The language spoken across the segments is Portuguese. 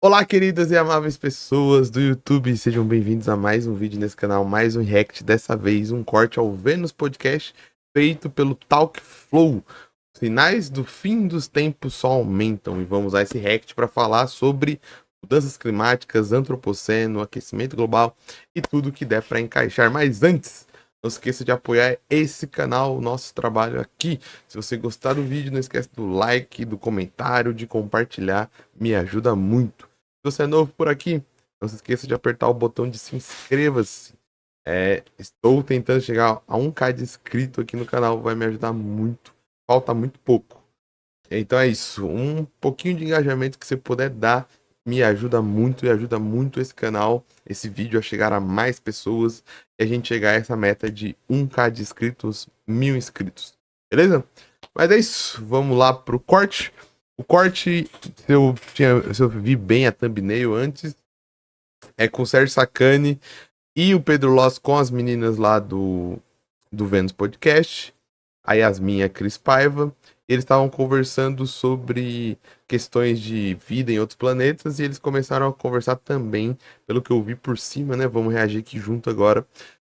Olá, queridas e amáveis pessoas do YouTube, sejam bem-vindos a mais um vídeo nesse canal, mais um react, dessa vez um corte ao Vênus Podcast feito pelo Talk Flow. Os sinais do fim dos tempos só aumentam e vamos usar esse react para falar sobre mudanças climáticas, antropoceno, aquecimento global e tudo que der para encaixar. Mas antes, não esqueça de apoiar esse canal, o nosso trabalho aqui. Se você gostar do vídeo, não esqueça do like, do comentário, de compartilhar, me ajuda muito. Se você é novo por aqui, não se esqueça de apertar o botão de se inscreva-se. Estou tentando chegar a 1k de inscrito aqui no canal, vai me ajudar muito. Falta muito pouco. Então é isso, um pouquinho de engajamento que você puder dar me ajuda muito e ajuda muito esse canal, esse vídeo a chegar a mais pessoas e a gente chegar a essa meta de 1k de inscritos, 1000 inscritos. Beleza? Mas é isso, vamos lá pro corte. O corte, se eu vi bem a thumbnail antes, é com o Sérgio Sacani e o Pedro Loss com as meninas lá do Vênus Podcast, a Yasmin e a Cris Paiva. Eles estavam conversando sobre questões de vida em outros planetas e eles começaram a conversar também, pelo que eu vi por cima, né? Vamos reagir aqui junto agora,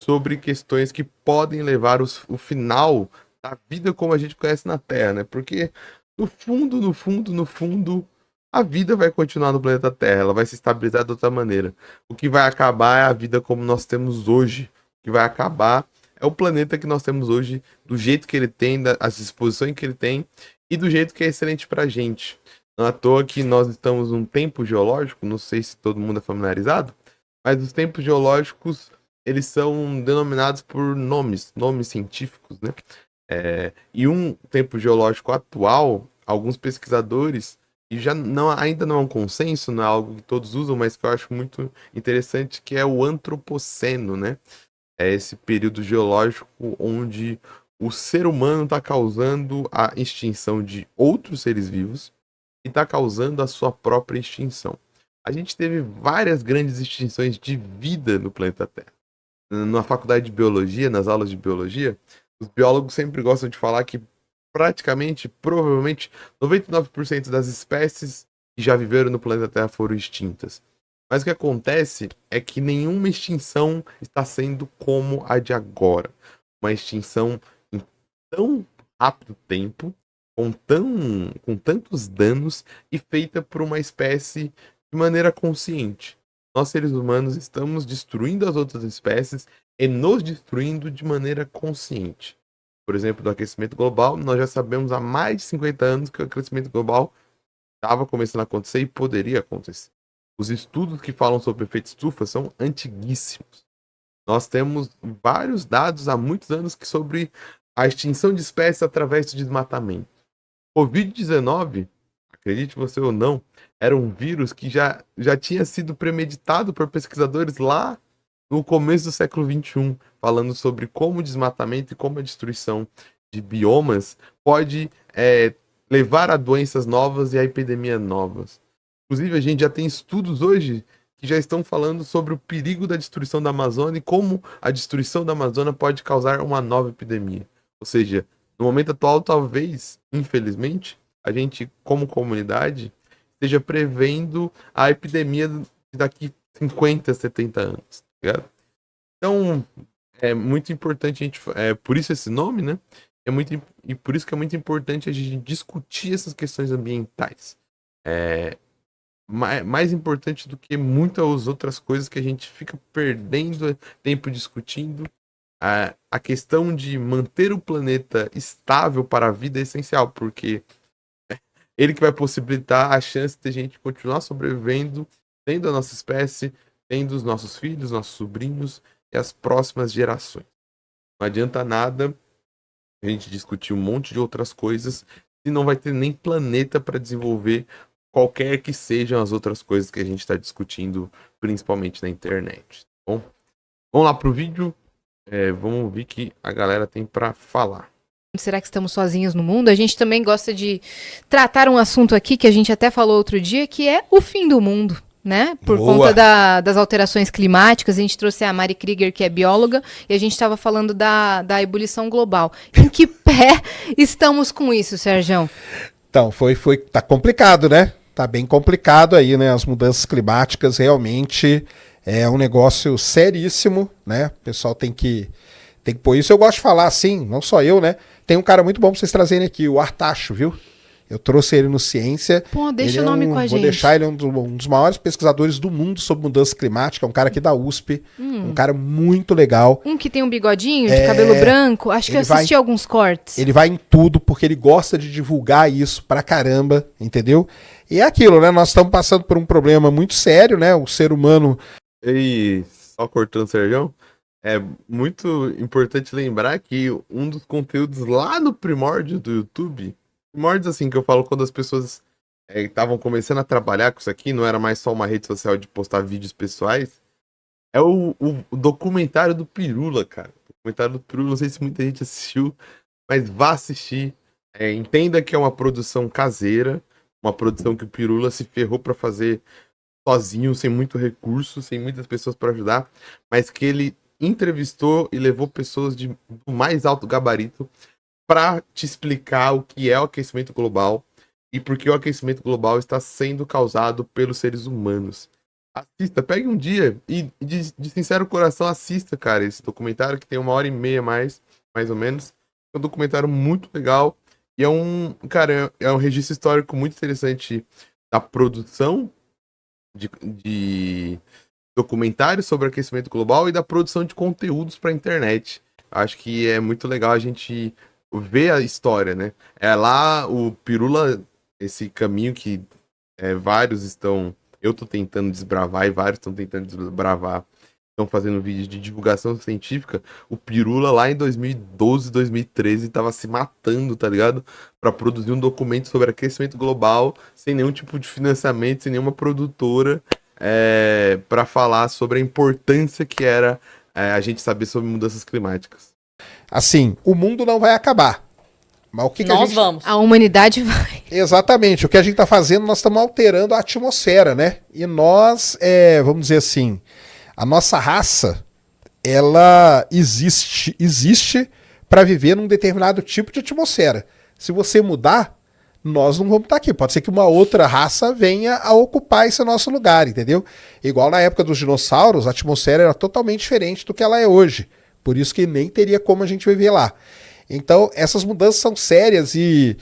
sobre questões que podem levar o final da vida como a gente conhece na Terra, né? Porque no fundo, a vida vai continuar no planeta Terra, ela vai se estabilizar de outra maneira. O que vai acabar é a vida como nós temos hoje. O que vai acabar é o planeta que nós temos hoje, do jeito que ele tem, as disposições que ele tem e do jeito que é excelente pra gente. Não é à toa que nós estamos num tempo geológico, não sei se todo mundo é familiarizado, mas os tempos geológicos, eles são denominados por nomes científicos, né? E um tempo geológico atual, alguns pesquisadores, e ainda não é um consenso, não é algo que todos usam, mas que eu acho muito interessante, que é o antropoceno, né? É esse período geológico onde o ser humano está causando a extinção de outros seres vivos e está causando a sua própria extinção. A gente teve várias grandes extinções de vida no planeta Terra. Na faculdade de biologia, nas aulas de biologia, os biólogos sempre gostam de falar que provavelmente, 99% das espécies que já viveram no planeta Terra foram extintas. Mas o que acontece é que nenhuma extinção está sendo como a de agora. Uma extinção em tão rápido tempo, com tantos danos e feita por uma espécie de maneira consciente. Nós, seres humanos, estamos destruindo as outras espécies e nos destruindo de maneira consciente. Por exemplo, do aquecimento global, nós já sabemos há mais de 50 anos que o aquecimento global estava começando a acontecer e poderia acontecer. Os estudos que falam sobre efeito estufa são antiguíssimos. Nós temos vários dados há muitos anos sobre a extinção de espécies através de desmatamento. Covid-19, acredite você ou não, era um vírus que já tinha sido premeditado por pesquisadores lá no começo do século XXI, falando sobre como o desmatamento e como a destruição de biomas pode levar a doenças novas e a epidemias novas. Inclusive, a gente já tem estudos hoje que já estão falando sobre o perigo da destruição da Amazônia e como a destruição da Amazônia pode causar uma nova epidemia. Ou seja, no momento atual, talvez, infelizmente, a gente, como comunidade, esteja prevendo a epidemia daqui 50, 70 anos. Tá ligado? Então, é muito importante a gente. Por isso esse nome, né? E por isso que é muito importante a gente discutir essas questões ambientais. Mais importante do que muitas outras coisas que a gente fica perdendo tempo discutindo. A questão de manter o planeta estável para a vida é essencial, porque ele que vai possibilitar a chance de a gente continuar sobrevivendo, tendo a nossa espécie, tendo os nossos filhos, nossos sobrinhos e as próximas gerações. Não adianta nada a gente discutir um monte de outras coisas se não vai ter nem planeta para desenvolver qualquer que sejam as outras coisas que a gente está discutindo, principalmente na internet. Tá bom? Vamos lá pro vídeo. Vamos ver o que a galera tem para falar. Será que estamos sozinhos no mundo? A gente também gosta de tratar um assunto aqui que a gente até falou outro dia, que é o fim do mundo, né? Por conta das alterações climáticas. A gente trouxe a Mari Krieger, que é bióloga, e a gente estava falando da ebulição global. Em que pé estamos com isso, Sérgio? Então, tá complicado, né? Tá bem complicado aí, né? As mudanças climáticas realmente é um negócio seríssimo, né? O pessoal tem que pôr isso. Eu gosto de falar assim, não só eu, né? Tem um cara muito bom pra vocês trazerem aqui, o Artacho, viu? Eu trouxe ele no Ciência. Pô, deixa Ele o nome com a vou gente. deixar ele um dos maiores pesquisadores do mundo sobre mudança climática. É um cara aqui da USP. Um cara muito legal. Um que tem um bigodinho de cabelo branco. Acho que eu assisti alguns cortes. Ele vai em tudo porque ele gosta de divulgar isso pra caramba, entendeu? E é aquilo, né? Nós estamos passando por um problema muito sério, né? O ser humano... E só cortando o Serjão, é muito importante lembrar que um dos conteúdos lá no primórdio do YouTube, primórdios assim que eu falo quando as pessoas estavam começando a trabalhar com isso aqui, não era mais só uma rede social de postar vídeos pessoais, é o documentário do Pirula, cara. O documentário do Pirula, não sei se muita gente assistiu, mas vá assistir. Entenda que é uma produção caseira, uma produção que o Pirula se ferrou pra fazer sozinho, sem muito recurso, sem muitas pessoas para ajudar, mas que ele entrevistou e levou pessoas do mais alto gabarito para te explicar o que é o aquecimento global e por que o aquecimento global está sendo causado pelos seres humanos. Assista, pegue um dia e de sincero coração assista, cara, esse documentário que tem 1h30 mais ou menos. É um documentário muito legal e é um registro histórico muito interessante da produção de documentários sobre aquecimento global e da produção de conteúdos para a internet. Acho que é muito legal a gente ver a história, né? É lá o Pirula, esse caminho que vários estão... Eu tô tentando desbravar e vários estão tentando desbravar. Estão fazendo vídeos de divulgação científica. O Pirula lá em 2012, 2013 tava se matando, tá ligado? Para produzir um documento sobre aquecimento global, sem nenhum tipo de financiamento, sem nenhuma produtora, para falar sobre a importância que era a gente saber sobre mudanças climáticas. Assim, o mundo não vai acabar. Mas o que Nós a gente... vamos. A humanidade vai. Exatamente. O que a gente tá fazendo, nós estamos alterando a atmosfera, né? E nós, vamos dizer assim, a nossa raça, ela existe para viver num determinado tipo de atmosfera. Se você mudar, nós não vamos estar aqui. Pode ser que uma outra raça venha a ocupar esse nosso lugar, entendeu? Igual na época dos dinossauros, a atmosfera era totalmente diferente do que ela é hoje. Por isso que nem teria como a gente viver lá. Então, essas mudanças são sérias e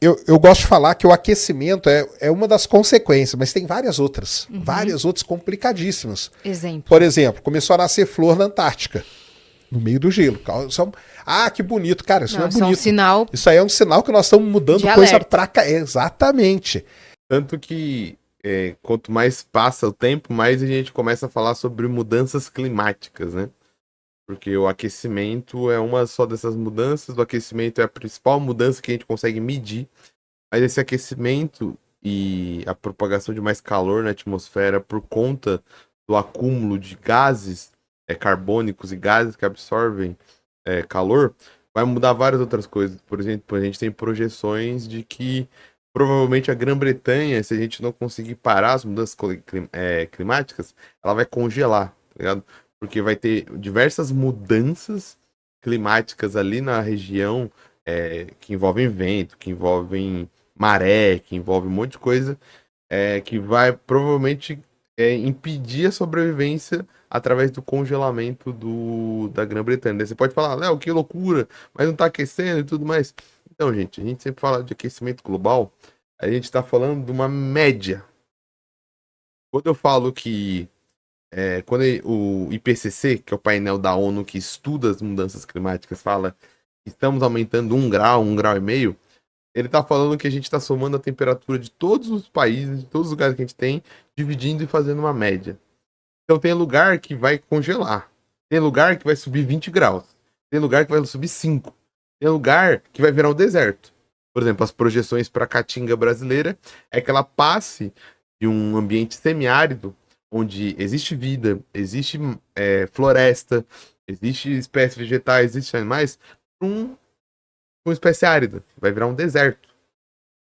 eu gosto de falar que o aquecimento é uma das consequências, mas tem várias outras. Várias outras complicadíssimas. Exemplo. Por exemplo, começou a nascer flor na Antártica, no meio do gelo. Que bonito. Cara, isso não é bonito. Isso é um sinal. Isso aí é um sinal que nós estamos mudando de coisa alerta. pra cá. Exatamente. Tanto que quanto mais passa o tempo, mais a gente começa a falar sobre mudanças climáticas, né? Porque o aquecimento é uma só dessas mudanças, o aquecimento é a principal mudança que a gente consegue medir, mas esse aquecimento e a propagação de mais calor na atmosfera por conta do acúmulo de gases carbônicos e gases que absorvem calor, vai mudar várias outras coisas. Por exemplo, a gente tem projeções de que provavelmente a Grã-Bretanha, se a gente não conseguir parar as mudanças climáticas, ela vai congelar, tá ligado? Porque vai ter diversas mudanças climáticas ali na região que envolvem vento, que envolvem maré, que envolve um monte de coisa que vai provavelmente impedir a sobrevivência através do congelamento da Grã-Bretanha. Você pode falar, Léo, que loucura, mas não tá aquecendo e tudo mais. Então, gente, a gente sempre fala de aquecimento global, a gente tá falando de uma média. Quando eu falo que quando o IPCC, que é o painel da ONU que estuda as mudanças climáticas, fala que estamos aumentando 1 grau, 1,5 graus, ele está falando que a gente está somando a temperatura de todos os países, de todos os lugares que a gente tem, dividindo e fazendo uma média. Então tem lugar que vai congelar, tem lugar que vai subir 20 graus, tem lugar que vai subir 5, tem lugar que vai virar um deserto. Por exemplo, as projeções para a Caatinga brasileira é que ela passe de um ambiente semiárido, onde existe vida, existe floresta, existe espécies vegetais, existe animais, uma espécie árida, vai virar um deserto.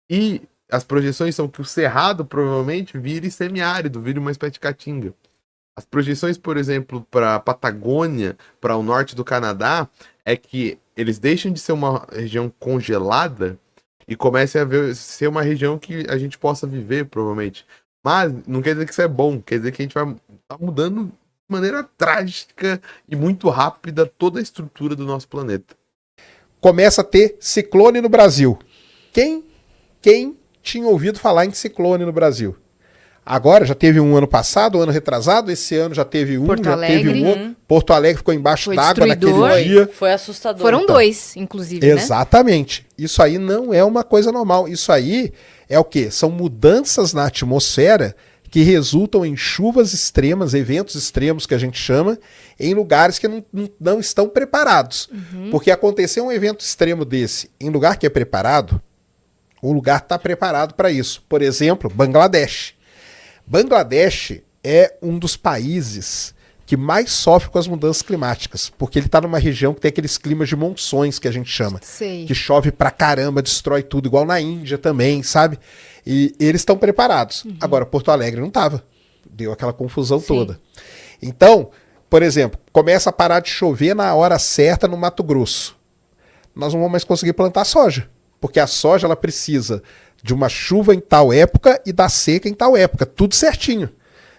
E as projeções são que o cerrado provavelmente vire semiárido, vire uma espécie de caatinga. As projeções, por exemplo, para a Patagônia, para o norte do Canadá, é que eles deixam de ser uma região congelada e comece a ser uma região que a gente possa viver, provavelmente. Mas não quer dizer que isso é bom, quer dizer que a gente vai estar mudando de maneira trágica e muito rápida toda a estrutura do nosso planeta. Começa a ter ciclone no Brasil. Quem tinha ouvido falar em ciclone no Brasil? Agora, já teve um ano passado, um ano retrasado, esse ano já teve um, Porto já Alegre, teve um outro. Porto Alegre ficou embaixo Foi d'água naquele destruidor. dia. Foi assustador. Foram Então, 2, inclusive, né? Exatamente. Isso aí não é uma coisa normal. Isso aí é o quê? São mudanças na atmosfera que resultam em chuvas extremas, eventos extremos que a gente chama, em lugares que não estão preparados. Porque acontecer um evento extremo desse em lugar que é preparado, o lugar está preparado para isso. Por exemplo, Bangladesh. Bangladesh é um dos países que mais sofre com as mudanças climáticas, porque ele está numa região que tem aqueles climas de monções que a gente chama, Sei. que chove pra caramba, destrói tudo, igual na Índia também, sabe? E eles estão preparados. Agora, Porto Alegre não estava. Deu aquela confusão Sim. toda. Então, por exemplo, começa a parar de chover na hora certa no Mato Grosso. Nós não vamos mais conseguir plantar soja, porque a soja ela precisa de uma chuva em tal época e da seca em tal época, tudo certinho.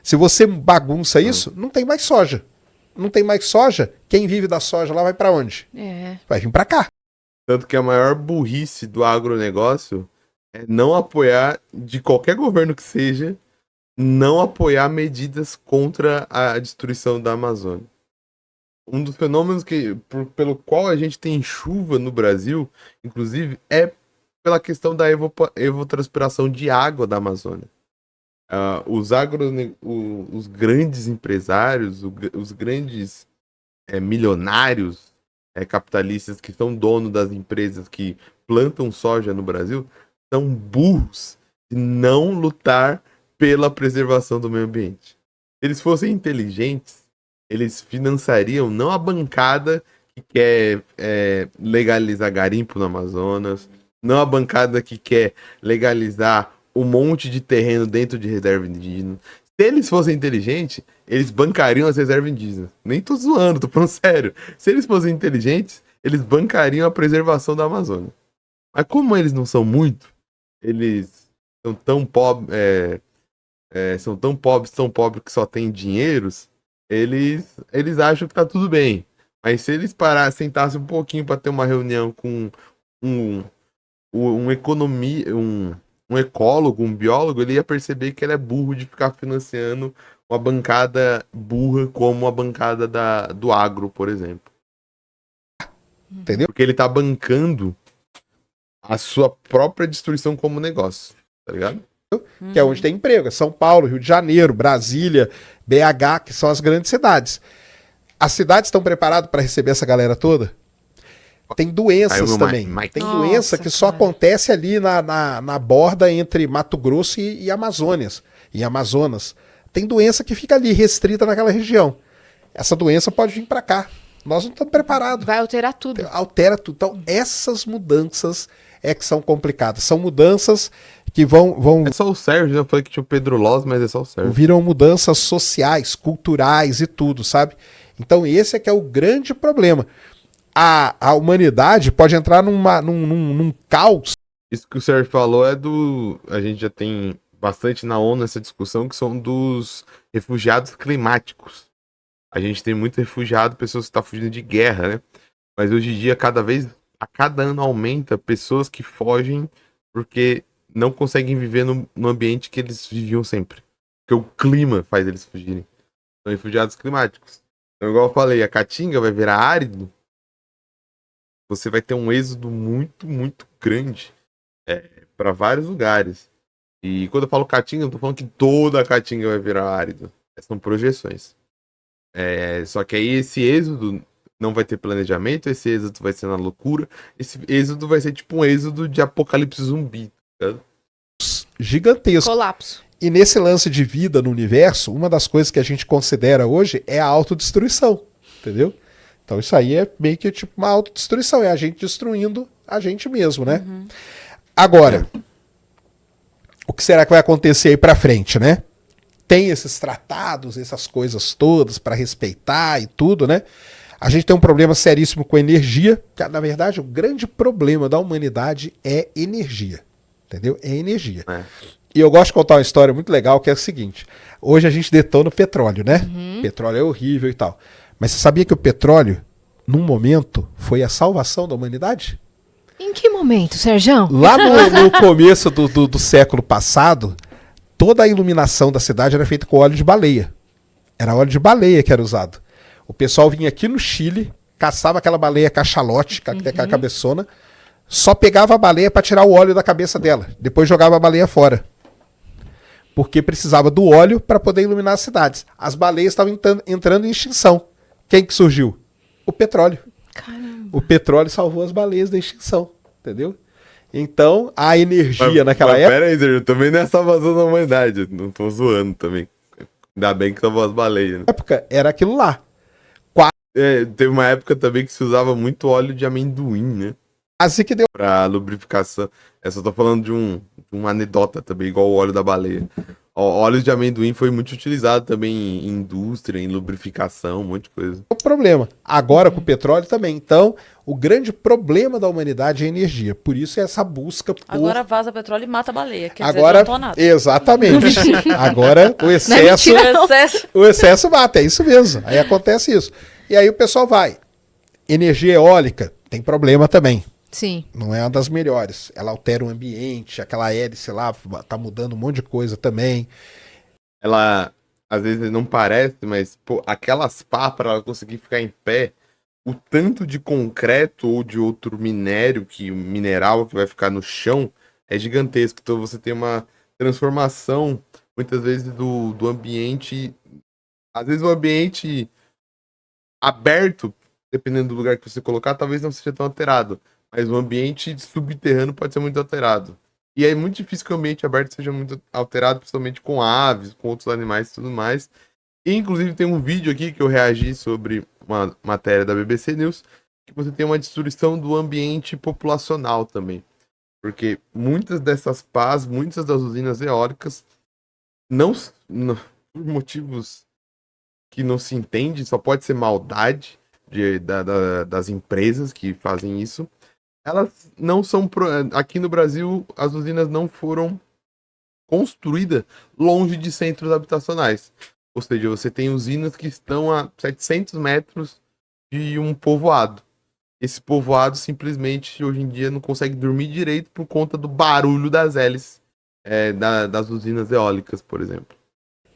Se você bagunça isso, não tem mais soja. Não tem mais soja, quem vive da soja lá vai para onde? É. Vai vir para cá. Tanto que a maior burrice do agronegócio é não apoiar, de qualquer governo que seja, não apoiar medidas contra a destruição da Amazônia. Um dos fenômenos pelo qual a gente tem chuva no Brasil, inclusive, é pela questão da evapotranspiração de água da Amazônia. Os grandes empresários, os grandes milionários capitalistas que são donos das empresas que plantam soja no Brasil são burros de não lutar pela preservação do meio ambiente. Se eles fossem inteligentes, eles financiariam não a bancada que quer legalizar garimpo no Amazonas, não a bancada que quer legalizar um monte de terreno dentro de reserva indígena. Se eles fossem inteligentes, eles bancariam as reservas indígenas. Nem tô zoando, tô falando sério. Se eles fossem inteligentes, eles bancariam a preservação da Amazônia. Mas como eles não são muito, eles são tão pobres, tão pobres que só têm dinheiros, eles acham que tá tudo bem. Mas se eles sentassem um pouquinho para ter uma reunião com um ecólogo, um biólogo, ele ia perceber que ele é burro de ficar financiando uma bancada burra como a bancada do agro, por exemplo. Entendeu? Porque ele tá bancando a sua própria destruição como negócio, tá ligado? Que é onde tem emprego. É São Paulo, Rio de Janeiro, Brasília, BH, que são as grandes cidades. As cidades estão preparadas para receber essa galera toda? Tem doenças também. Tem doença que só acontece ali na borda entre Mato Grosso e Amazonas. Tem doença que fica ali, restrita naquela região. Essa doença pode vir para cá. Nós não estamos preparados. Vai alterar tudo. Altera tudo. Então, essas mudanças que são complicadas. São mudanças que vão... É só o Sérgio, eu falei que tinha o Pedro Loz, mas é só o Sérgio. Viram mudanças sociais, culturais e tudo, sabe? Então, esse que é o grande problema. A humanidade pode entrar num caos. Isso que o Sérgio falou a gente já tem bastante na ONU essa discussão, que são dos refugiados climáticos. A gente tem muito refugiado, pessoas que estão fugindo de guerra, né? Mas hoje em dia, a cada ano aumenta pessoas que fogem porque não conseguem viver no ambiente que eles viviam sempre. Porque o clima faz eles fugirem. São refugiados climáticos. Então, igual eu falei, a Caatinga vai virar árido. Você vai ter um êxodo muito, muito grande para vários lugares. E quando eu falo Caatinga, eu não tô falando que toda a Caatinga vai virar árido. São projeções. Só que aí esse êxodo não vai ter planejamento, esse êxodo vai ser na loucura, esse êxodo vai ser tipo um êxodo de apocalipse zumbi. Tá? Gigantesco. Colapso. E nesse lance de vida no universo, uma das coisas que a gente considera hoje é a autodestruição. Entendeu? Então isso aí é meio que tipo uma autodestruição, é a gente destruindo a gente mesmo, né? Agora, o que será que vai acontecer aí pra frente, né? Tem esses tratados, essas coisas todas para respeitar e tudo, né? A gente tem um problema seríssimo com energia, que na verdade o grande problema da humanidade é energia, entendeu? É energia. E eu gosto de contar uma história muito legal, que é o seguinte, hoje a gente detona o petróleo, né? Petróleo é horrível e tal. Mas você sabia que o petróleo, num momento, foi a salvação da humanidade? Em que momento, Serjão? Lá no começo do século passado, toda a iluminação da cidade era feita com óleo de baleia. Era óleo de baleia que era usado. O pessoal vinha aqui no Chile, caçava aquela baleia cachalote, aquela cabeçona, só pegava a baleia para tirar o óleo da cabeça dela. Depois jogava a baleia fora. Porque precisava do óleo para poder iluminar as cidades. As baleias estavam entrando em extinção. Quem que surgiu? O petróleo. Caramba. O petróleo salvou as baleias da extinção, entendeu? Então, a energia naquela época... Pera aí, Sérgio, também não é salvação da humanidade, não tô zoando também. Ainda bem que salvou as baleias. Né? Na época, era aquilo lá. Teve uma época também que se usava muito óleo de amendoim, né? Quase que deu... Pra lubrificação. Eu só tô falando de uma anedota também, igual o óleo da baleia. O óleo de amendoim foi muito utilizado também em indústria, em lubrificação, um monte de coisa. o problema. Agora com o petróleo também. Então, o grande problema da humanidade é a energia. Por isso é essa busca por... Agora vaza petróleo e mata a baleia. Quer Agora, dizer, não nada. exatamente. Agora o excesso, o excesso mata, é isso mesmo. Aí acontece isso. E aí o pessoal vai. Energia eólica tem problema também. Sim. Não é uma das melhores. Ela altera o ambiente, aquela hélice lá tá mudando um monte de coisa também. Ela, às vezes não parece, mas pô, aquelas pá para ela conseguir ficar em pé, o tanto de concreto ou de outro mineral que vai ficar no chão é gigantesco. Então você tem uma transformação, muitas vezes, do ambiente. Às vezes o ambiente aberto, dependendo do lugar que você colocar, talvez não seja tão alterado. Mas o ambiente subterrâneo pode ser muito alterado. E é muito difícil que o ambiente aberto seja muito alterado, principalmente com aves, com outros animais e tudo mais. E, inclusive, tem um vídeo aqui que eu reagi sobre uma matéria da BBC News, que você tem uma destruição do ambiente populacional também. Porque muitas dessas pás, muitas das usinas eólicas, não por motivos que não se entende, só pode ser maldade das empresas que fazem isso. Elas não são... Aqui no Brasil, as usinas não foram construídas longe de centros habitacionais. Ou seja, você tem usinas que estão a 700 metros de um povoado. Esse povoado simplesmente, hoje em dia, não consegue dormir direito por conta do barulho das hélices das usinas eólicas, por exemplo.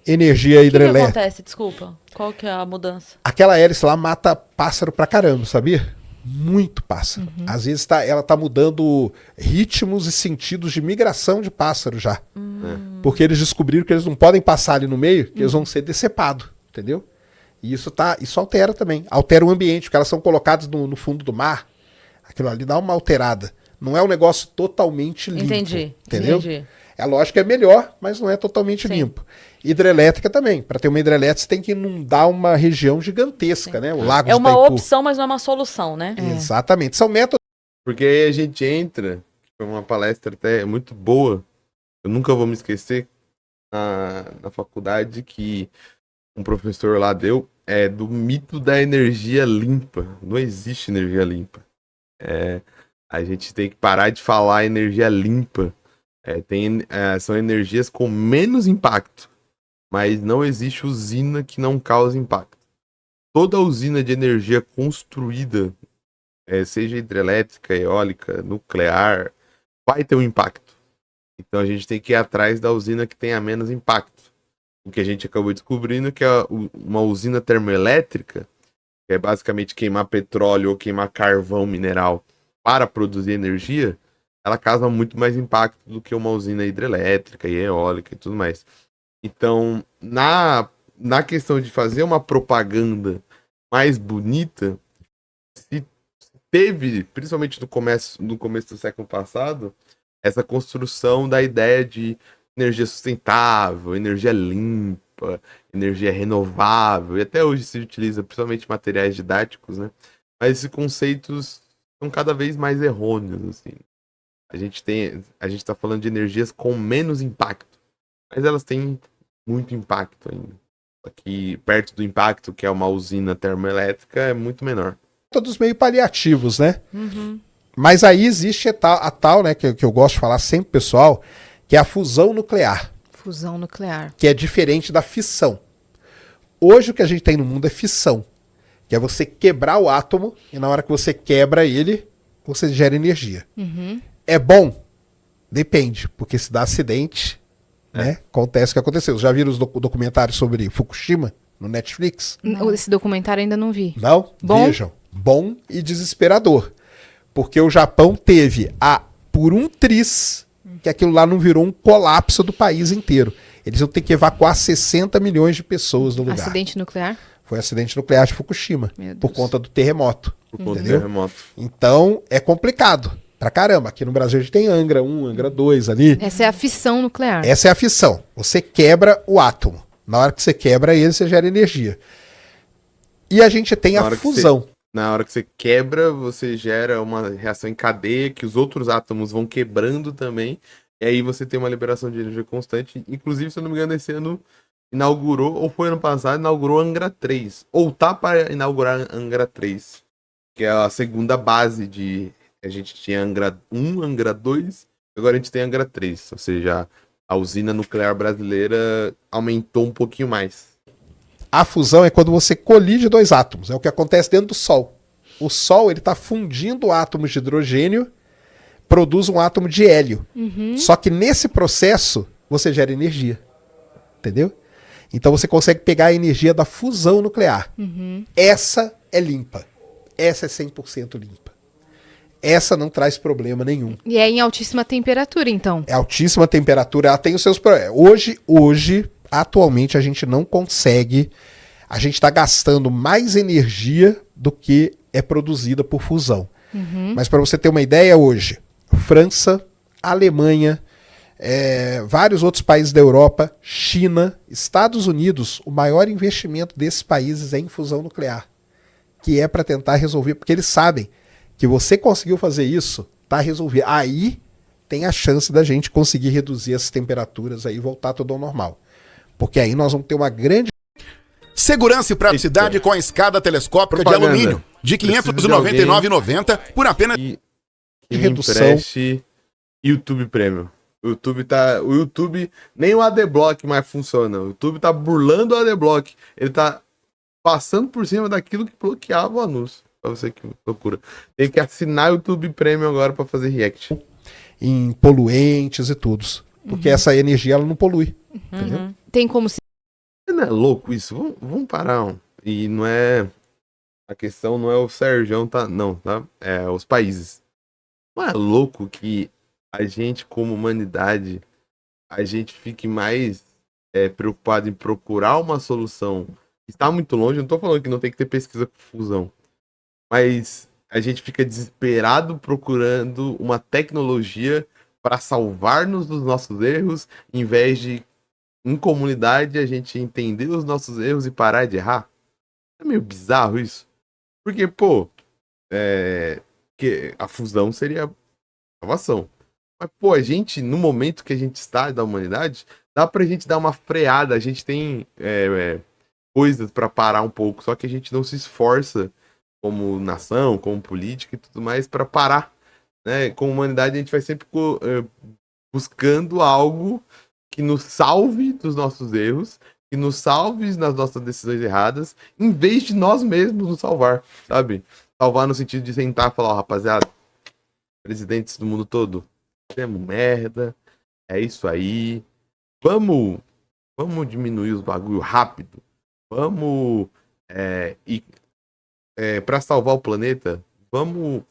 Energia O que hidrelétrica. acontece? Desculpa. Qual que é a mudança? Aquela hélice lá mata pássaro pra caramba, sabia? Muito pássaro. Às vezes ela tá mudando ritmos e sentidos de migração de pássaro já. Porque eles descobriram que eles não podem passar ali no meio, que eles vão ser decepados, entendeu? E isso altera também. Altera o ambiente, porque elas são colocadas no fundo do mar. Aquilo ali dá uma alterada. Não é um negócio totalmente limpo. Entendi. Entendeu? Entendi. É lógico que é melhor, mas não é totalmente Sim. limpo. Hidrelétrica também. Para ter uma hidrelétrica, você tem que inundar uma região gigantesca, né? O Lago É de uma Itaipu. opção, mas não é uma solução, né? Exatamente. São métodos. Porque aí a gente entra, foi uma palestra até muito boa, eu nunca vou me esquecer, na faculdade, que um professor lá deu, do mito da energia limpa. Não existe energia limpa. A gente tem que parar de falar energia limpa. São energias com menos impacto, mas não existe usina que não cause impacto. Toda usina de energia construída, seja hidrelétrica, eólica, nuclear, vai ter um impacto. Então a gente tem que ir atrás da usina que tenha menos impacto. O que a gente acabou descobrindo que é uma usina termoelétrica, que é basicamente queimar petróleo ou queimar carvão mineral para produzir energia, ela causa muito mais impacto do que uma usina hidrelétrica e eólica e tudo mais. Então, na questão de fazer uma propaganda mais bonita, se teve, principalmente no começo do século passado, essa construção da ideia de energia sustentável, energia limpa, energia renovável, e até hoje se utiliza principalmente materiais didáticos, né? Mas esses conceitos são cada vez mais errôneos, assim. A gente está falando de energias com menos impacto, mas elas têm muito impacto ainda. Aqui, perto do impacto, que é uma usina termoelétrica, é muito menor. Todos meio paliativos, né? Mas aí existe a tal, né, que eu gosto de falar sempre, pessoal, que é a fusão nuclear, Fusão nuclear. que é diferente da fissão. Hoje o que a gente tem no mundo é fissão, que é você quebrar o átomo e na hora que você quebra ele, você gera energia. É bom? Depende, porque se dá acidente, né, acontece o que aconteceu. Já viram os documentários sobre Fukushima no Netflix? Esse documentário ainda não vi. Não? Bom? Vejam. Bom e desesperador. Porque o Japão teve por um triz que aquilo lá não virou um colapso do país inteiro. Eles iam ter que evacuar 60 milhões de pessoas do lugar. Acidente nuclear? Foi acidente nuclear de Fukushima, Meu por Deus. conta do terremoto. Por conta do Entendeu? terremoto. Então, é complicado. Pra caramba. Aqui no Brasil a gente tem Angra 1, Angra 2 ali. Essa é a fissão nuclear. Essa é a fissão. Você quebra o átomo. Na hora que você quebra ele, você gera energia. E a gente tem Na a hora que fusão. Na hora que você quebra, você gera uma reação em cadeia, que os outros átomos vão quebrando também. E aí você tem uma liberação de energia constante. Inclusive, se eu não me engano, esse ano inaugurou, ou foi ano passado, inaugurou Angra 3. Ou tá para inaugurar Angra 3. Que é a segunda base de... A gente tinha Angra 1, Angra 2, agora a gente tem Angra 3. Ou seja, a usina nuclear brasileira aumentou um pouquinho mais. A fusão é quando você colide dois átomos. É o que acontece dentro do Sol. O Sol ele está fundindo átomos de hidrogênio, produz um átomo de hélio. Só que nesse processo, você gera energia. Entendeu? Então você consegue pegar a energia da fusão nuclear. Essa é limpa. Essa é 100% limpa. Essa não traz problema nenhum. E é em altíssima temperatura, então. É altíssima temperatura, ela tem os seus problemas. Hoje, atualmente, a gente não consegue. A gente está gastando mais energia do que é produzida por fusão. Mas para você ter uma ideia, hoje, França, Alemanha, vários outros países da Europa, China, Estados Unidos, o maior investimento desses países é em fusão nuclear, que é para tentar resolver, porque eles sabem que você conseguiu fazer isso, tá resolvido. Aí tem a chance da gente conseguir reduzir essas temperaturas aí e voltar tudo ao normal. Porque aí nós vamos ter uma grande... Segurança e praticidade com a escada telescópica Propaganda. de alumínio de R$ Preciso de alguém. 599,90 por apenas... Que redução. me empreste YouTube Premium. O YouTube, nem o ADBlock mais funciona. O YouTube tá burlando o ADBlock. Ele tá passando por cima daquilo que bloqueava o anúncio. Pra você que procura. Tem que assinar o YouTube Premium agora pra fazer react. em poluentes e tudo. Porque essa energia ela não polui. Entendeu? Tem como se... Não é louco isso? Vamos parar. E não é... A questão não é o Sergião, tá? Não, tá? É os países. Não é louco que a gente, como humanidade, a gente fique mais preocupado em procurar uma solução que está muito longe. Eu não tô falando que não tem que ter pesquisa com fusão. Mas a gente fica desesperado procurando uma tecnologia para salvar-nos dos nossos erros, em vez de, em comunidade, a gente entender os nossos erros e parar de errar. É meio bizarro isso. Porque, pô, que a fusão seria a salvação. Mas, pô, a gente, no momento que a gente está da humanidade, dá pra gente dar uma freada. A gente tem coisas pra parar um pouco, só que a gente não se esforça como nação, como política e tudo mais pra parar. Né? Como humanidade, a gente vai sempre buscando algo que nos salve dos nossos erros, que nos salve nas nossas decisões erradas, em vez de nós mesmos nos salvar, sabe? Salvar no sentido de sentar e falar, ó, rapaziada, presidentes do mundo todo, temos merda, é isso aí, vamos diminuir os bagulho rápido, vamos para salvar o planeta, vamos,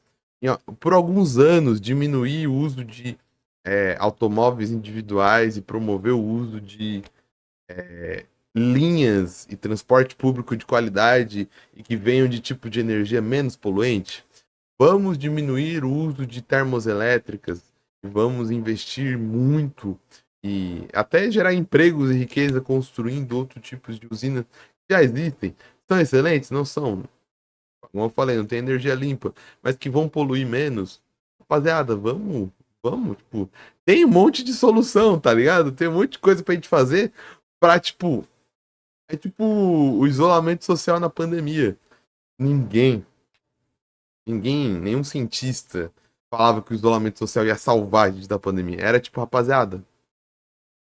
por alguns anos, diminuir o uso de automóveis individuais e promover o uso de linhas e transporte público de qualidade e que venham de tipo de energia menos poluente. Vamos diminuir o uso de termoelétricas e vamos investir muito e até gerar empregos e riqueza construindo outros tipos de usinas que já existem. São excelentes? Não são. Como eu falei, não tem energia limpa, mas que vão poluir menos. Rapaziada, vamos, tipo, tem um monte de solução, tá ligado? Tem um monte de coisa pra gente fazer pra, tipo, É tipo o isolamento social na pandemia. Ninguém, nenhum cientista falava que o isolamento social ia salvar a gente da pandemia. Era tipo, rapaziada,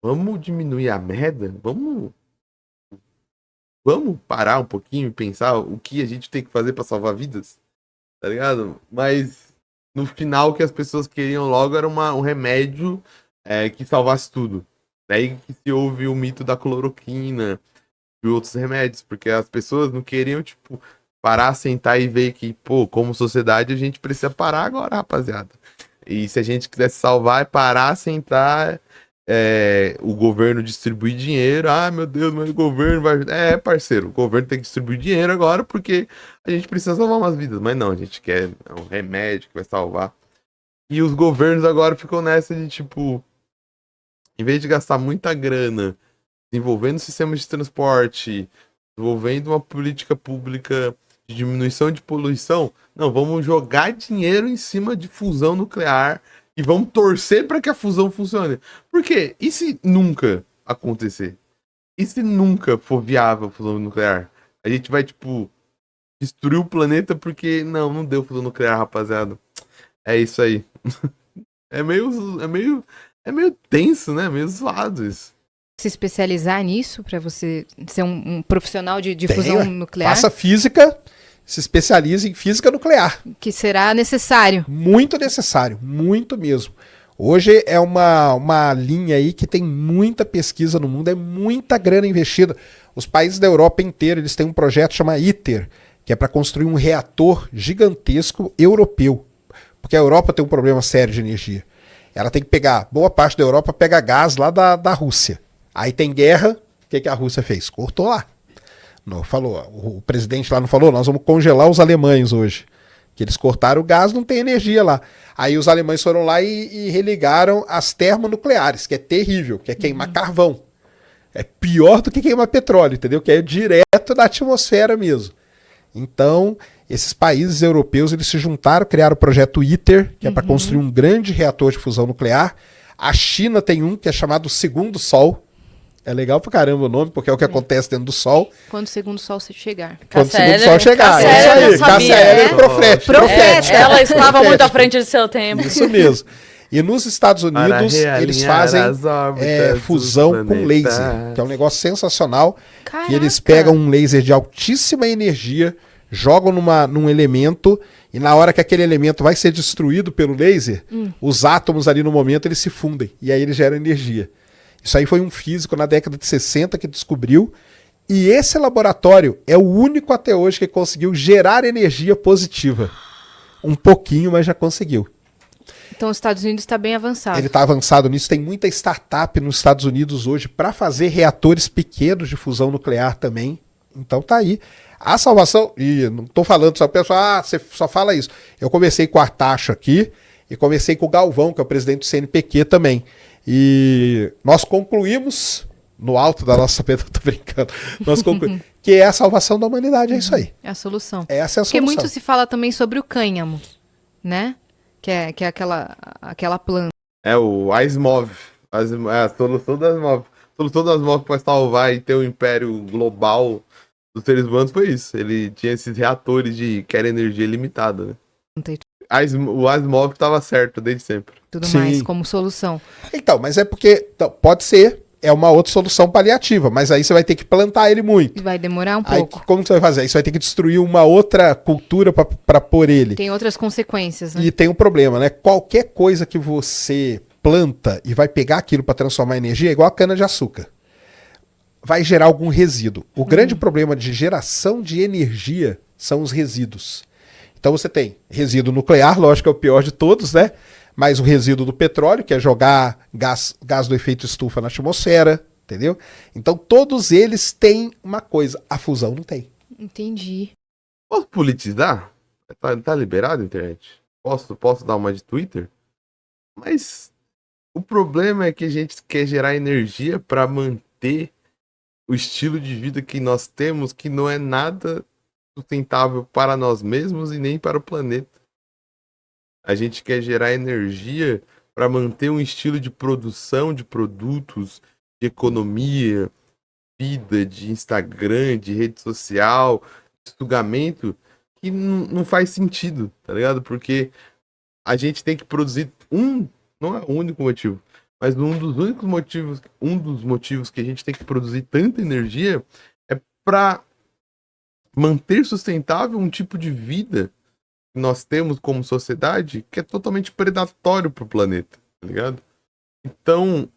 vamos diminuir a merda? Vamos parar um pouquinho e pensar o que a gente tem que fazer pra salvar vidas? Tá ligado? Mas no final o que as pessoas queriam logo era um remédio que salvasse tudo. Daí que se ouve o mito da cloroquina e outros remédios, porque as pessoas não queriam, tipo, parar, sentar e ver que, pô, como sociedade a gente precisa parar agora, rapaziada. E se a gente quiser se salvar, é parar, sentar, o governo distribuir dinheiro. Ah, meu Deus, mas o governo vai ajudar. Parceiro, o governo tem que distribuir dinheiro agora porque a gente precisa salvar umas vidas. Mas não, a gente quer um remédio que vai salvar. E os governos agora ficam nessa de, tipo, em vez de gastar muita grana desenvolvendo sistemas de transporte, desenvolvendo uma política pública de diminuição de poluição, não, vamos jogar dinheiro em cima de fusão nuclear e vamos torcer para que a fusão funcione. Por quê? E se nunca acontecer? E se nunca for viável a fusão nuclear? A gente vai, tipo, destruir o planeta porque não deu fusão nuclear, rapaziada. É isso aí. É meio tenso, né? Meio zoado isso. Se especializar nisso para você ser um profissional de Tem, fusão ué. nuclear? Faça física, se especialize em física nuclear. Que será necessário. Muito necessário, muito mesmo. Hoje é uma linha aí que tem muita pesquisa no mundo, é muita grana investida. Os países da Europa inteira, eles têm um projeto chamado ITER, que é para construir um reator gigantesco europeu. Porque a Europa tem um problema sério de energia. Ela tem que pegar, boa parte da Europa pega gás lá da Rússia. Aí tem guerra, o que a Rússia fez? Cortou lá. Não, falou, o presidente lá não falou, nós vamos congelar os alemães hoje. Que eles cortaram o gás, não tem energia lá. Aí os alemães foram lá e religaram as termonucleares, que é terrível, que é queimar carvão. É pior do que queimar petróleo, entendeu? Que é direto da atmosfera mesmo. Então, esses países europeus, eles se juntaram, criaram o projeto ITER, que é para construir um grande reator de fusão nuclear. A China tem um que é chamado Segundo Sol. É legal pra caramba o nome, porque é o que acontece dentro do Sol. Quando o segundo sol chegar. Quando o Cássia segundo Sol chegar. Cássia É isso Eller aí. sabia, Cássia Eller né? profética. Ela estava muito à Profética. frente de seu tempo. Isso mesmo. E nos Estados Unidos, eles fazem fusão com laser, que é um negócio sensacional. Caraca. Que eles pegam um laser de altíssima energia, jogam num elemento, e na hora que aquele elemento vai ser destruído pelo laser, os átomos ali no momento eles se fundem, e aí eles geram energia. Isso aí foi um físico na década de 60 que descobriu, e esse laboratório é o único até hoje que conseguiu gerar energia positiva. Um pouquinho, mas já conseguiu. Então os Estados Unidos está bem avançado. Ele está avançado nisso. Tem muita startup nos Estados Unidos hoje para fazer reatores pequenos de fusão nuclear também. Então tá aí. A salvação, e não estou falando só pessoal, você só fala isso. Eu conversei com o Artacho aqui e conversei com o Galvão, que é o presidente do CNPq também. E nós concluímos, no alto da nossa pedra, tô brincando, nós concluímos que é a salvação da humanidade, é isso aí. É a solução. Essa é a Porque solução. muito se fala também sobre o cânhamo, né? Que é aquela planta. É o ASMOV. A solução das MOV. A solução das MOV para salvar e ter um império global dos seres humanos foi isso. Ele tinha esses reatores que era energia limitada, né? O ASMOV estava certo desde sempre. Tudo Sim. mais como solução. Então, mas é porque pode ser, é uma outra solução paliativa, mas aí você vai ter que plantar ele muito. Vai demorar um Aí, pouco. como que você vai fazer? Aí você vai ter que destruir uma outra cultura para pôr ele. Tem outras consequências, né? E tem um problema, né? Qualquer coisa que você planta e vai pegar aquilo para transformar em energia é igual a cana-de-açúcar. Vai gerar algum resíduo. O grande problema de geração de energia são os resíduos. Então você tem resíduo nuclear, lógico que é o pior de todos, né? Mas o resíduo do petróleo, que é jogar gás do efeito estufa na atmosfera, entendeu? Então todos eles têm uma coisa, a fusão não tem. Entendi. Posso politizar? Tá liberado a internet? Posso dar uma de Twitter? Mas o problema é que a gente quer gerar energia para manter o estilo de vida que nós temos, que não é nada sustentável para nós mesmos e nem para o planeta. A gente quer gerar energia para manter um estilo de produção de produtos, de economia, vida, de Instagram, de rede social, de sugamento, que não faz sentido, tá ligado? Porque a gente tem que produzir não é o único motivo, mas um dos motivos que a gente tem que produzir tanta energia é para manter sustentável um tipo de vida que nós temos como sociedade que é totalmente predatório pro planeta, tá ligado? Então,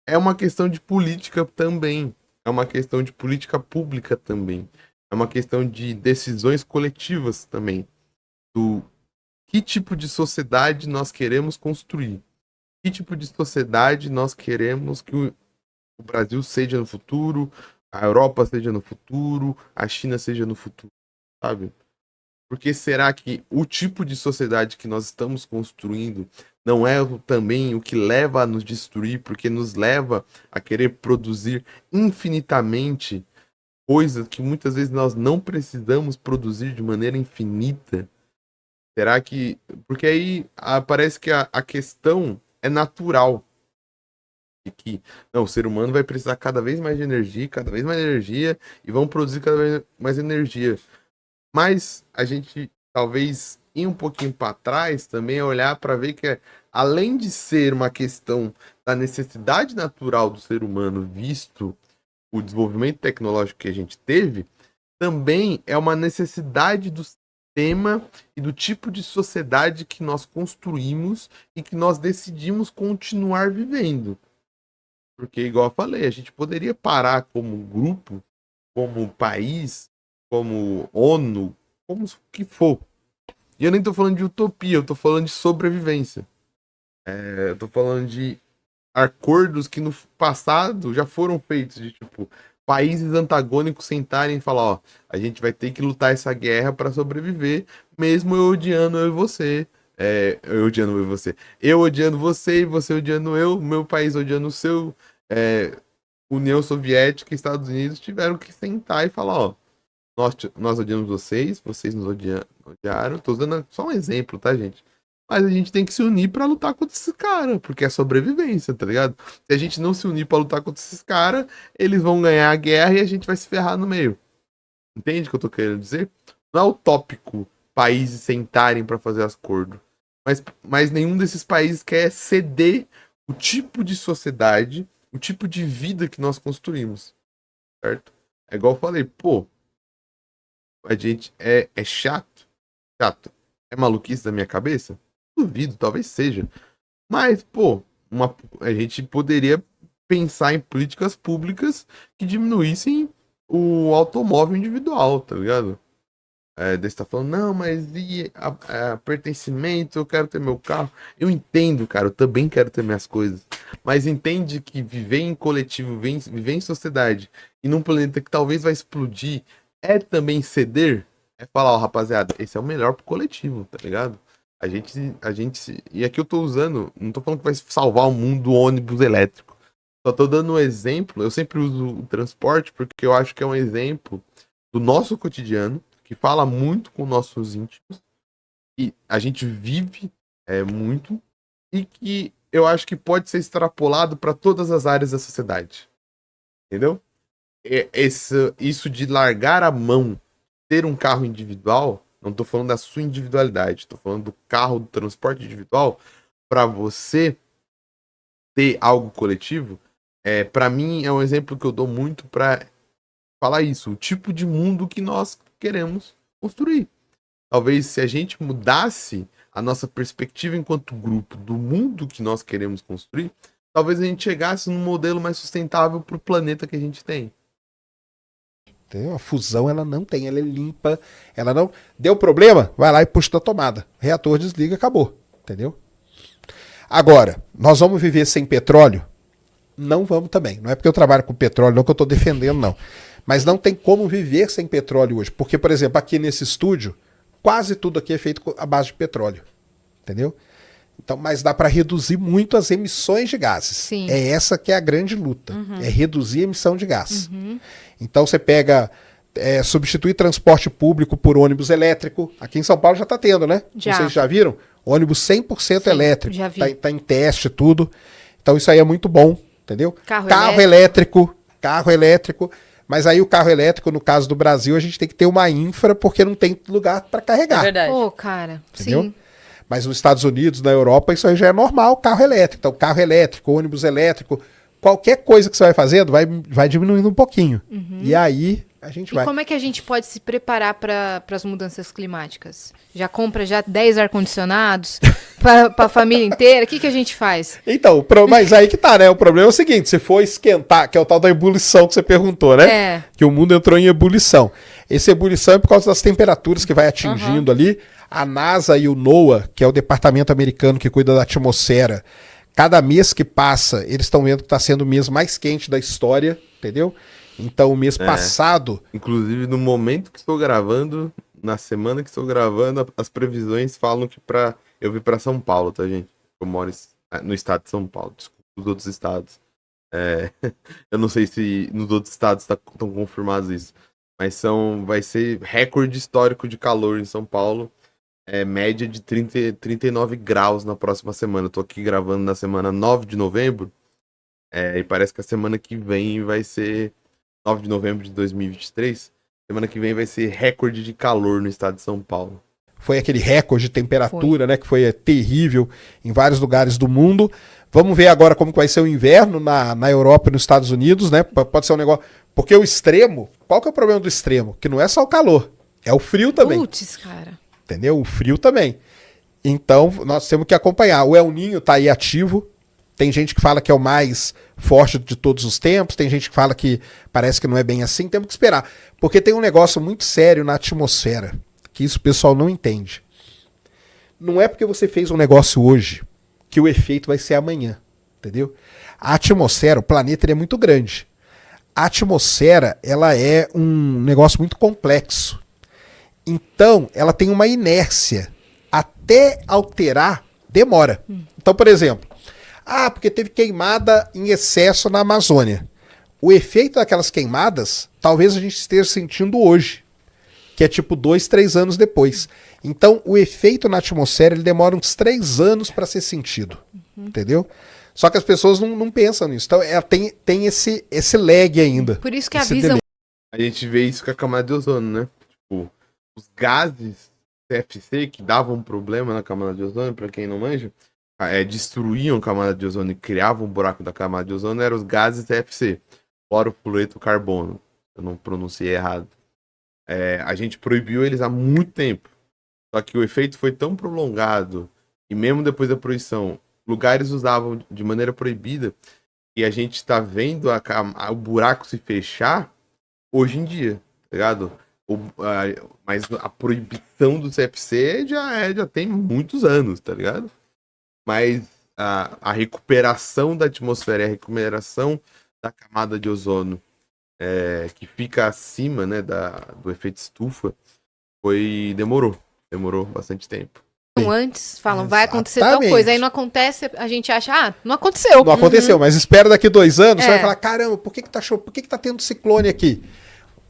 é uma questão de política também, é uma questão de política pública também, é uma questão de decisões coletivas também, do que tipo de sociedade nós queremos construir, que tipo de sociedade nós queremos que o Brasil seja no futuro, a Europa seja no futuro, a China seja no futuro, sabe? Porque será que o tipo de sociedade que nós estamos construindo não é também o que leva a nos destruir, porque nos leva a querer produzir infinitamente coisas que muitas vezes nós não precisamos produzir de maneira infinita? Será que... Porque aí parece que a questão é natural. De que não, o ser humano vai precisar cada vez mais de energia, e vão produzir cada vez mais energia. Mas a gente talvez ir um pouquinho para trás também é olhar para ver que além de ser uma questão da necessidade natural do ser humano, visto o desenvolvimento tecnológico que a gente teve, também é uma necessidade do sistema e do tipo de sociedade que nós construímos e que nós decidimos continuar vivendo. Porque, igual eu falei, a gente poderia parar como grupo, como país, como ONU, como o que for. E eu nem tô falando de utopia, eu tô falando de sobrevivência. Eu tô falando de acordos que no passado já foram feitos, de tipo, países antagônicos sentarem e falar, ó, a gente vai ter que lutar essa guerra para sobreviver, mesmo eu odiando eu e você. Eu odiando eu e você. Eu odiando você e você odiando eu, meu país odiando o seu. União Soviética e Estados Unidos tiveram que sentar e falar, ó, nós odiamos vocês nos odiaram. Tô dando só um exemplo, tá, gente? Mas a gente tem que se unir pra lutar contra esses caras, porque é sobrevivência, tá ligado? Se a gente não se unir pra lutar contra esses caras, eles vão ganhar a guerra e a gente vai se ferrar no meio. Entende o que eu tô querendo dizer? Não é utópico países sentarem pra fazer acordo. Mas nenhum desses países quer ceder o tipo de sociedade, o tipo de vida que nós construímos. Certo? É igual eu falei, pô, a gente é chato. Chato. É maluquice da minha cabeça? Duvido, talvez seja. Mas, pô, a gente poderia pensar em políticas públicas que diminuíssem o automóvel individual, tá ligado? Daí você tá falando, não, mas e pertencimento, eu quero ter meu carro. Eu entendo, cara, eu também quero ter minhas coisas. Mas entende que viver em coletivo, viver em sociedade, e num planeta que talvez vai explodir, é também ceder? É falar, ó, rapaziada, esse é o melhor pro coletivo, tá ligado? A gente. E aqui eu tô usando, não tô falando que vai salvar o mundo do ônibus elétrico. Só tô dando um exemplo. Eu sempre uso o transporte porque eu acho que é um exemplo do nosso cotidiano, que fala muito com nossos íntimos, e a gente vive muito, e que eu acho que pode ser extrapolado para todas as áreas da sociedade. Entendeu? Isso de largar a mão, ter um carro individual, não tô falando da sua individualidade, tô falando do carro, do transporte individual, para você ter algo coletivo, para mim é um exemplo que eu dou muito para falar isso, o tipo de mundo que nós queremos construir. Talvez se a gente mudasse a nossa perspectiva enquanto grupo do mundo que nós queremos construir, talvez a gente chegasse num modelo mais sustentável para o planeta que a gente tem. A fusão ela não tem, ela é limpa, ela não... Deu problema? Vai lá e puxa da tomada. Reator desliga, acabou. Entendeu? Agora, nós vamos viver sem petróleo? Não vamos também. Não é porque eu trabalho com petróleo, não que eu estou defendendo, não. Mas não tem como viver sem petróleo hoje. Porque, por exemplo, aqui nesse estúdio, quase tudo aqui é feito à base de petróleo. Entendeu? Então, mas dá para reduzir muito as emissões de gases. Sim. É essa que é a grande luta. É reduzir a emissão de gás. Então você pega, substituir transporte público por ônibus elétrico. Aqui em São Paulo já está tendo, né? Já. Vocês já viram? Ônibus 100% Sim, elétrico. já vi. Tá em teste tudo. Então isso aí é muito bom, entendeu? Carro Carro elétrico. carro elétrico, mas aí o carro elétrico, no caso do Brasil, a gente tem que ter uma infra porque não tem lugar para É carregar. verdade. Pô, cara, Entendeu? sim. Mas nos Estados Unidos, na Europa, isso aí já é normal, carro elétrico. Então, carro elétrico, ônibus elétrico, qualquer coisa que você vai fazendo, vai diminuindo um pouquinho. E aí, a gente E vai. como é que a gente pode se preparar para as mudanças climáticas? Já compra já 10 ar-condicionados para a família inteira? O que a gente faz? Então, mas aí que tá, né? O problema é o seguinte, se for esquentar, que é o tal da ebulição que você perguntou, né? É. Que o mundo entrou em ebulição. Esse ebulição é por causa das temperaturas que vai atingindo ali. A NASA e o NOAA, que é o departamento americano que cuida da atmosfera, cada mês que passa, eles estão vendo que está sendo o mês mais quente da história, entendeu? Então, o mês passado... Inclusive, no momento que estou gravando, na semana que estou gravando, as previsões falam que eu vim para São Paulo, tá, gente? Eu moro no estado de São Paulo, desculpa, nos outros estados. Eu não sei se nos outros estados estão confirmados isso, mas vai ser recorde histórico de calor em São Paulo. Média de 39 graus na próxima semana. Eu tô aqui gravando na semana 9 de novembro. E parece que a semana que vem vai ser 9 de novembro de 2023. Semana que vem vai ser recorde de calor no estado de São Paulo. Foi aquele recorde de temperatura, né? Que foi terrível em vários lugares do mundo. Vamos ver agora como que vai ser o inverno na Europa e nos Estados Unidos, né? Pode ser um negócio... Porque o extremo... Qual que é o problema do extremo? Que não é só o calor, é o frio também. Putz, cara. Entendeu? O frio também. Então, nós temos que acompanhar. O El Niño tá aí ativo. Tem gente que fala que é o mais forte de todos os tempos. Tem gente que fala que parece que não é bem assim. Temos que esperar. Porque tem um negócio muito sério na atmosfera, que isso o pessoal não entende. Não é porque você fez um negócio hoje que o efeito vai ser amanhã. Entendeu? A atmosfera, o planeta, ele é muito grande. A atmosfera, ela é um negócio muito complexo. Então, ela tem uma inércia. Até alterar, demora. Então, por exemplo, porque teve queimada em excesso na Amazônia. O efeito daquelas queimadas, talvez a gente esteja sentindo hoje, que é tipo 2, 3 anos depois. Então, o efeito na atmosfera, ele demora uns 3 anos para ser sentido. Entendeu? Só que as pessoas não pensam nisso. Então, ela tem esse lag ainda. Por isso que esse avisam. delay. A gente vê isso com a camada de ozônio, né? Tipo, os gases CFC que davam problema na camada de ozônio, pra quem não manja, destruíam a camada de ozônio e criavam um buraco da camada de ozônio, eram os gases CFC, fluorofluoreto carbono. Eu não pronunciei errado. A gente proibiu eles há muito tempo. Só que o efeito foi tão prolongado, e mesmo depois da proibição, lugares usavam de maneira proibida, e a gente tá vendo o buraco se fechar hoje em dia, tá ligado? Mas a proibição do CFC já tem muitos anos, tá ligado? Mas a recuperação da atmosfera e a recuperação da camada de ozônio que fica acima, né, do efeito estufa, demorou bastante tempo. Antes falam, vai acontecer tal Exatamente. coisa. Aí não acontece, a gente acha, não aconteceu. Não aconteceu, mas espera daqui 2 anos, você É. vai falar, caramba, por que tá tendo ciclone aqui?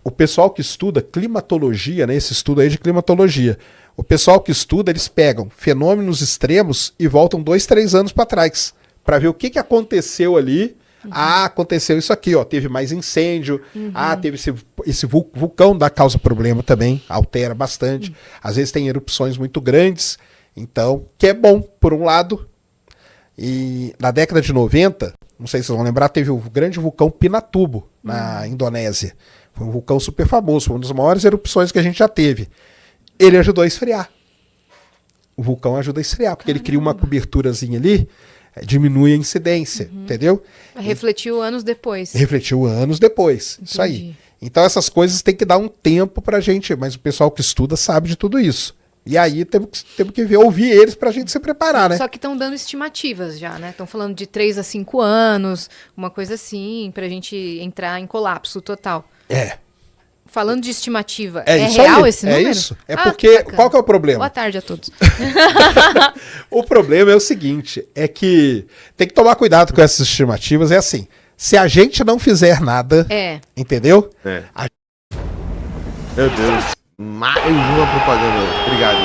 O pessoal que estuda climatologia, né, esse estudo aí de climatologia, o pessoal que estuda, eles pegam fenômenos extremos e voltam 2, 3 anos para trás, para ver o que aconteceu ali. Aconteceu isso aqui, ó, teve mais incêndio, teve esse vulcão causa problema também, altera bastante. Às vezes tem erupções muito grandes, então, que é bom, por um lado. E na década de 90, não sei se vocês vão lembrar, teve o grande vulcão Pinatubo, na Indonésia. Foi um vulcão super famoso, foi uma das maiores erupções que a gente já teve. Ele ajudou a esfriar. O vulcão ajuda a esfriar, porque ele cria uma coberturazinha ali, diminui a incidência, entendeu? Refletiu anos depois. Refletiu anos depois, isso aí. Entendi. Então essas coisas tem que dar um tempo pra gente, mas o pessoal que estuda sabe de tudo isso. E aí temos que ouvir eles pra gente se preparar, né? Só que estão dando estimativas já, né? Estão falando de 3 a 5 anos, uma coisa assim, pra gente entrar em colapso total. Falando de estimativa, é isso real aí, esse número? isso. Porque, bacana. qual que é o problema? Boa tarde a todos. O problema é o seguinte, é que tem que tomar cuidado com essas estimativas, é assim, se a gente não fizer nada, entendeu? Meu Deus, mais uma propaganda. Obrigado.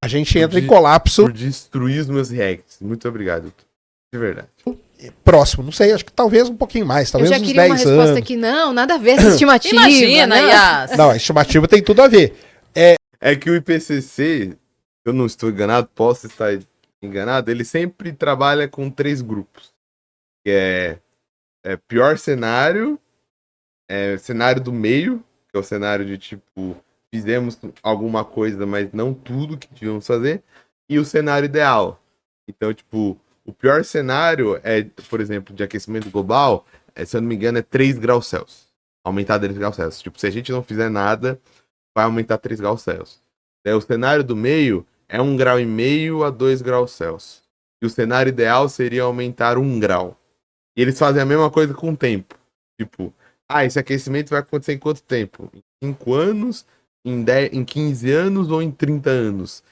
A gente entra em colapso. Por destruir os meus reacts. Muito obrigado. De verdade. Próximo, não sei, acho que talvez um pouquinho mais, talvez Eu já uns queria uma 10 resposta anos. aqui, não, nada a ver essa estimativa. Imagina, não. Yas. Não, a estimativa tem tudo a ver. É que o IPCC, eu não estou enganado, posso estar enganado, ele sempre trabalha com 3 grupos. Que é pior cenário, cenário do meio, que é o cenário de tipo, fizemos alguma coisa, mas não tudo que devíamos fazer, e o cenário ideal. Então, tipo, o pior cenário por exemplo, de aquecimento global, se eu não me engano, é 3 graus Celsius. Aumentar 3 graus Celsius. Tipo, se a gente não fizer nada, vai aumentar 3 graus Celsius. O cenário do meio é 1,5 grau a 2 graus Celsius. E o cenário ideal seria aumentar 1 grau. E eles fazem a mesma coisa com o tempo. Tipo, esse aquecimento vai acontecer em quanto tempo? Em 5 anos, em 15 anos ou em 30 anos?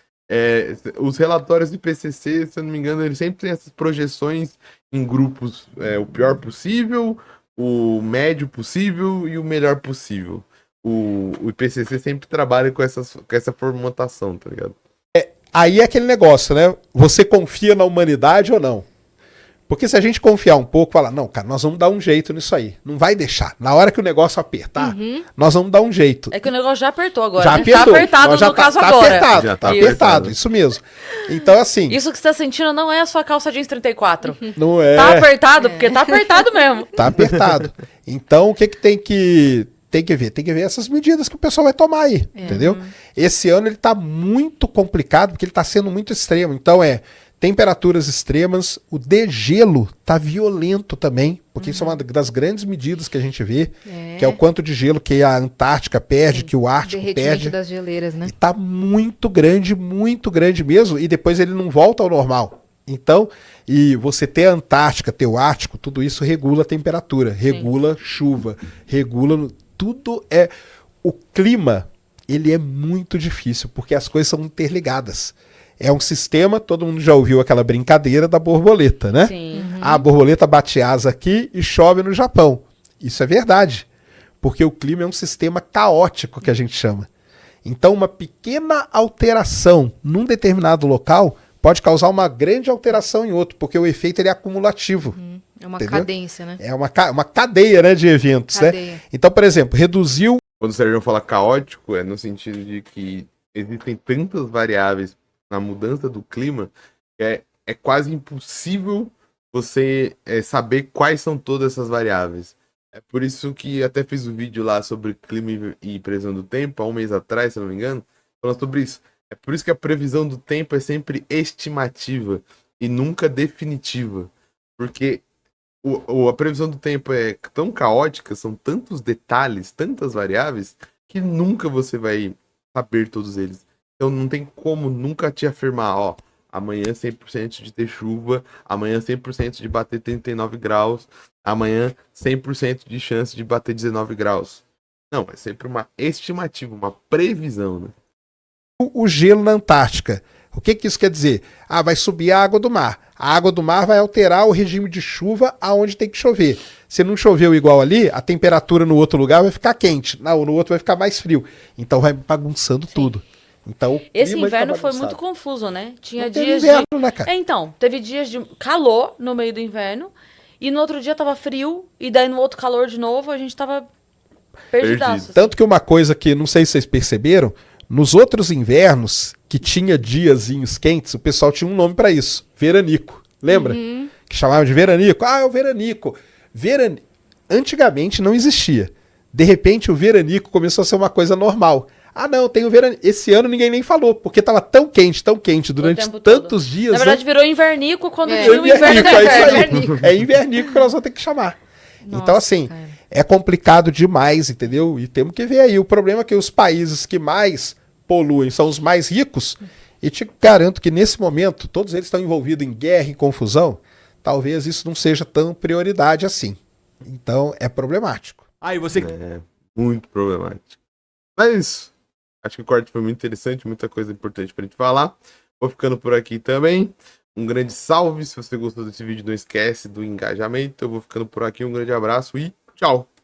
Os relatórios do IPCC, se eu não me engano, eles sempre têm essas projeções em grupos, o pior possível, o médio possível e o melhor possível. O IPCC sempre trabalha com essa formatação, tá ligado? Aí é aquele negócio, né? Você confia na humanidade ou não? Porque se a gente confiar um pouco, falar, não, cara, nós vamos dar um jeito nisso aí. Não vai deixar. Na hora que o negócio apertar, nós vamos dar um jeito. É que o negócio já apertou agora. Já né? apertou. Tá apertado Nós já no caso tá agora. Apertado, Já tá tá apertado, apertado. isso mesmo. Então, assim, Isso que você tá sentindo não é a sua calça jeans 34. não é... Tá apertado, porque tá apertado mesmo. Tá apertado. Então, o que tem que ver? Tem que ver essas medidas que o pessoal vai tomar aí, entendeu? Esse ano ele tá muito complicado, porque ele tá sendo muito extremo. Então, temperaturas extremas, o degelo tá violento também, porque isso é uma das grandes medidas que a gente vê, que é o quanto de gelo que a Antártica perde, que o Ártico Derretimento perde. das geleiras, né? E tá muito grande mesmo, e depois ele não volta ao normal. Então, e você ter a Antártica, ter o Ártico, tudo isso regula a temperatura, regula chuva, regula... Tudo o clima, ele é muito difícil, porque as coisas são interligadas. É um sistema, todo mundo já ouviu aquela brincadeira da borboleta, né? Sim. A borboleta bate asa aqui e chove no Japão. Isso é verdade, porque o clima é um sistema caótico, que a gente chama. Então, uma pequena alteração num determinado local pode causar uma grande alteração em outro, porque o efeito ele é acumulativo. É uma Entendeu? cadência, né? É uma cadeia, né, de eventos, né? Então, por exemplo, reduziu... Quando o Sérgio fala caótico, é no sentido de que existem tantas variáveis na mudança do clima que é quase impossível você saber quais são todas essas variáveis. É por isso que até fiz um vídeo lá sobre clima e previsão do tempo, há um mês atrás, se não me engano, falando sobre isso. É por isso que a previsão do tempo é sempre estimativa e nunca definitiva. Porque a previsão do tempo é tão caótica, são tantos detalhes, tantas variáveis, que nunca você vai saber todos eles. Então não tem como nunca te afirmar, amanhã 100% de ter chuva, amanhã 100% de bater 39 graus, amanhã 100% de chance de bater 19 graus. Não, é sempre uma estimativa, uma previsão, né? O gelo na Antártica. O que isso quer dizer? Vai subir a água do mar. A água do mar vai alterar o regime de chuva aonde tem que chover. Se não choveu igual ali, a temperatura no outro lugar vai ficar quente. No outro vai ficar mais frio. Então vai bagunçando tudo. Então, esse inverno foi muito confuso, né? Tinha dias inverno, né, cara? Então, teve dias de calor no meio do inverno, e no outro dia tava frio, e daí no outro calor de novo, a gente tava perdidaço. Assim. Tanto que uma coisa que, não sei se vocês perceberam, nos outros invernos, que tinha diazinhos quentes, o pessoal tinha um nome pra isso, veranico. Lembra? Que chamava de veranico. É o veranico. Antigamente não existia. De repente o veranico começou a ser uma coisa normal. Não, tem o veranico. Esse ano ninguém nem falou, porque tava tão quente durante tantos dias. Na verdade, virou invernico quando tinha o inverno inverno do inverno. É invernico que nós vamos ter que chamar. Nossa, então, assim, cara. é complicado demais, entendeu? E temos que ver aí. O problema é que os países que mais poluem são os mais ricos. E te garanto que nesse momento, todos eles estão envolvidos em guerra e confusão. Talvez isso não seja tão prioridade assim. Então, é problemático. Aí você... É muito problemático. Mas acho que o corte foi muito interessante, muita coisa importante pra gente falar. Vou ficando por aqui também. Um grande salve. Se você gostou desse vídeo, não esquece do engajamento. Eu vou ficando por aqui. Um grande abraço e tchau!